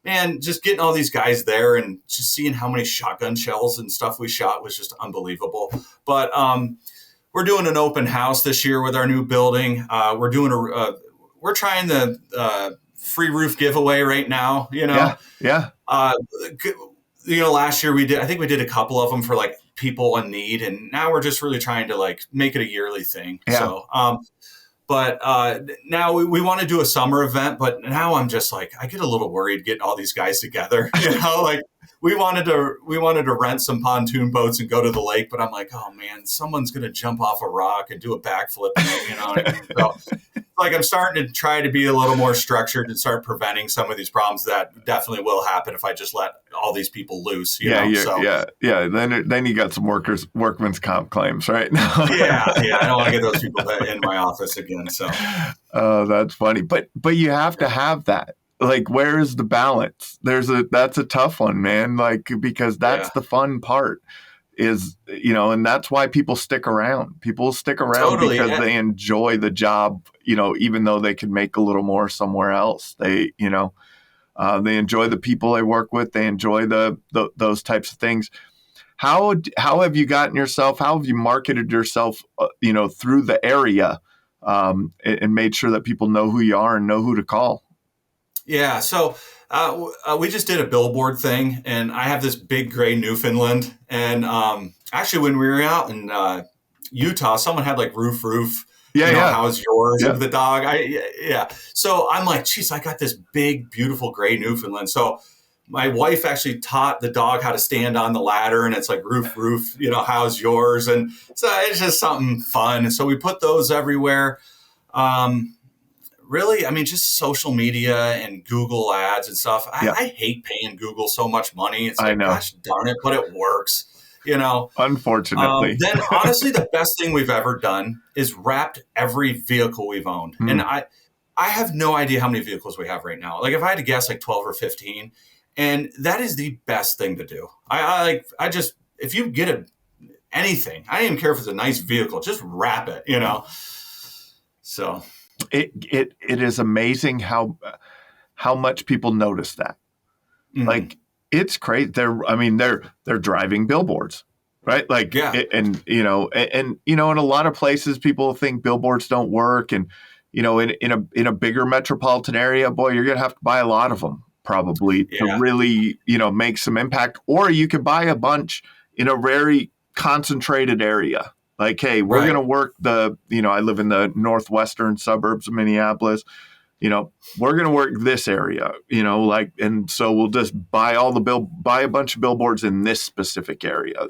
Man, just getting all these guys there and just seeing how many shotgun shells and stuff we shot was just unbelievable. But we're doing an open house this year with our new building. We're trying the free roof giveaway right now. Yeah. Last year we did a couple of them for like people in need, and now we're just really trying to like make it a yearly thing. Yeah. So. But now we want to do a summer event, but now I'm just like, I get a little worried getting all these guys together. Like we wanted to rent some pontoon boats and go to the lake, but I'm like, oh man, someone's going to jump off a rock and do a backflip. So like I'm starting to try to be a little more structured and start preventing some of these problems that definitely will happen if I just let all these people loose. Yeah. Then you got some workman's comp claims, right? Yeah. I don't want to get those people in my office again. So, that's funny, but you have to have that. Like, where is the balance? That's a tough one, man. Like, because that's the fun part. Is and that's why people stick around. People stick around because they enjoy the job, even though they could make a little more somewhere else. They enjoy the people they work with. They enjoy those types of things. How have you gotten yourself? How have you marketed yourself? Through the area and made sure that people know who you are and know who to call. Yeah. So we just did a billboard thing, and I have this big gray Newfoundland. And actually, when we were out in Utah, someone had like roof. Yeah. How's yours Yeah. of the dog? Yeah. So I'm like, geez, I got this big, beautiful gray Newfoundland. So my wife actually taught the dog how to stand on the ladder, and it's like roof, how's yours? And so it's just something fun. And so we put those everywhere. Really, I mean, just social media and Google ads and stuff. I hate paying Google so much money. It's like, gosh darn it, but it works, Unfortunately. Then honestly, the best thing we've ever done is wrapped every vehicle we've owned. And I have no idea how many vehicles we have right now. Like if I had to guess, like 12 or 15. And that is the best thing to do. If you get anything, I don't even care if it's a nice vehicle, just wrap it, So it is amazing how much people notice that. Mm-hmm. Like it's crazy. They're driving billboards, right? Like, and in a lot of places people think billboards don't work, and in a bigger metropolitan area, boy, you're gonna have to buy a lot of them probably to really make some impact. Or you could buy a bunch in a very concentrated area. Like, hey, we're going to work I live in the northwestern suburbs of Minneapolis. We're going to work this area, and so we'll just buy a bunch of billboards in this specific area,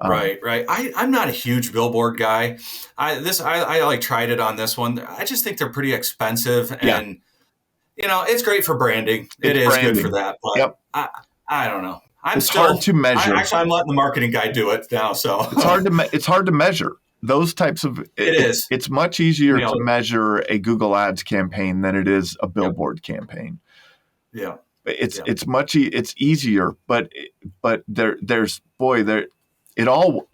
Right. I'm not a huge billboard guy. I tried it on this one. I just think they're pretty expensive, and it's great for branding. It is good for that, but I don't know. It's hard to measure. I'm letting the marketing guy do it now. So it's hard to measure those types of. It is. It's much easier to measure a Google Ads campaign than it is a billboard campaign. Yeah. It's easier, but it all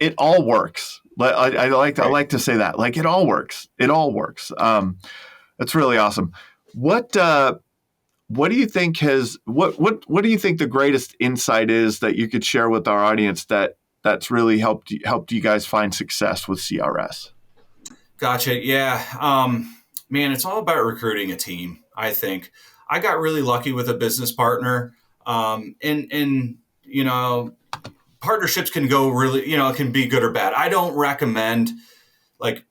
works. I like to say that, like, it all works. It all works. That's really awesome. What do you think what do you think the greatest insight is that you could share with our audience that's really helped you guys find success with CRS? Gotcha. Yeah. Man, it's all about recruiting a team. I think I got really lucky with a business partner. And partnerships can go really, it can be good or bad. I don't recommend, like,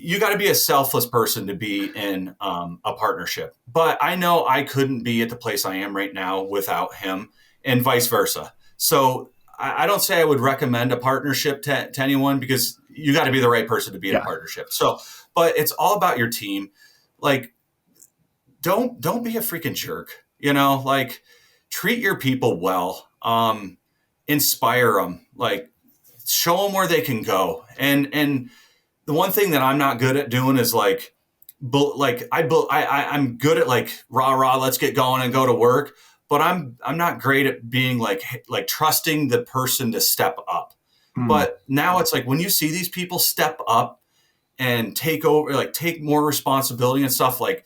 you got to be a selfless person to be in a partnership. But I know I couldn't be at the place I am right now without him, and vice versa. So I don't say I would recommend a partnership to anyone, because you got to be the right person to be in a partnership. So, but it's all about your team. Like, don't be a freaking jerk. Like, treat your people well. Inspire them. Like, show them where they can go. And the one thing that I'm not good at doing is I'm good at like rah, let's get going and go to work. But I'm not great at being like trusting the person to step up. But now it's like, when you see these people step up and take over, like take more responsibility and stuff, like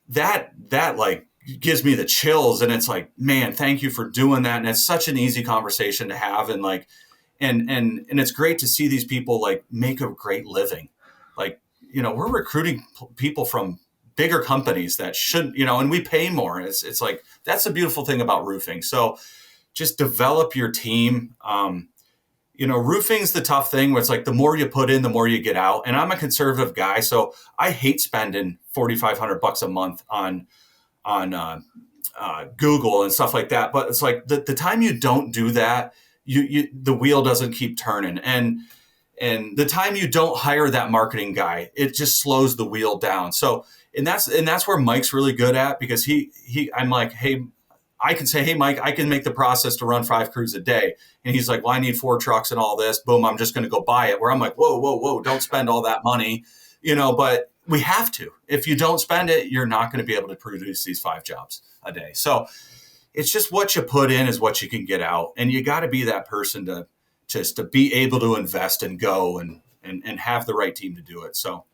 that like gives me the chills. And it's like, man, thank you for doing that. And it's such an easy conversation to have. And like, and it's great to see these people like make a great living. Like, we're recruiting people from bigger companies that should, and we pay more. It's like, that's the beautiful thing about roofing. So just develop your team. Roofing's the tough thing where it's like, the more you put in, the more you get out. And I'm a conservative guy, so I hate spending $4,500 a month on Google and stuff like that. But it's like the time you don't do that, the wheel doesn't keep turning. And the time you don't hire that marketing guy, it just slows the wheel down. So, and that's where Mike's really good at, because I'm like, hey, I can say, hey, Mike, I can make the process to run 5 crews a day. And he's like, well, I need 4 trucks and all this. Boom, I'm just going to go buy it. Where I'm like, whoa, don't spend all that money, but we have to. If you don't spend it, you're not going to be able to produce these 5 jobs a day. So it's just what you put in is what you can get out. And you got to be that person to be able to invest and go and have the right team to do it. So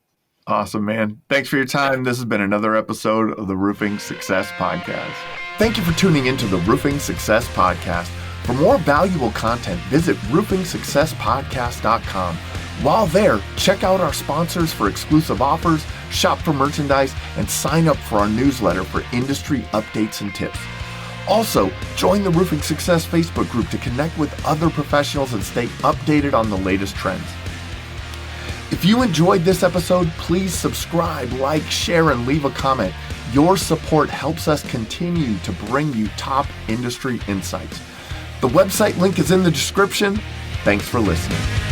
awesome, man. Thanks for your time. This has been another episode of the Roofing Success Podcast. Thank you for tuning into the Roofing Success Podcast. For more valuable content, visit roofingsuccesspodcast.com While there, check out our sponsors for exclusive offers, shop for merchandise, and sign up for our newsletter for industry updates and tips. Also, join the Roofing Success Facebook group to connect with other professionals and stay updated on the latest trends. If you enjoyed this episode, please subscribe, like, share, and leave a comment. Your support helps us continue to bring you top industry insights. The website link is in the description. Thanks for listening.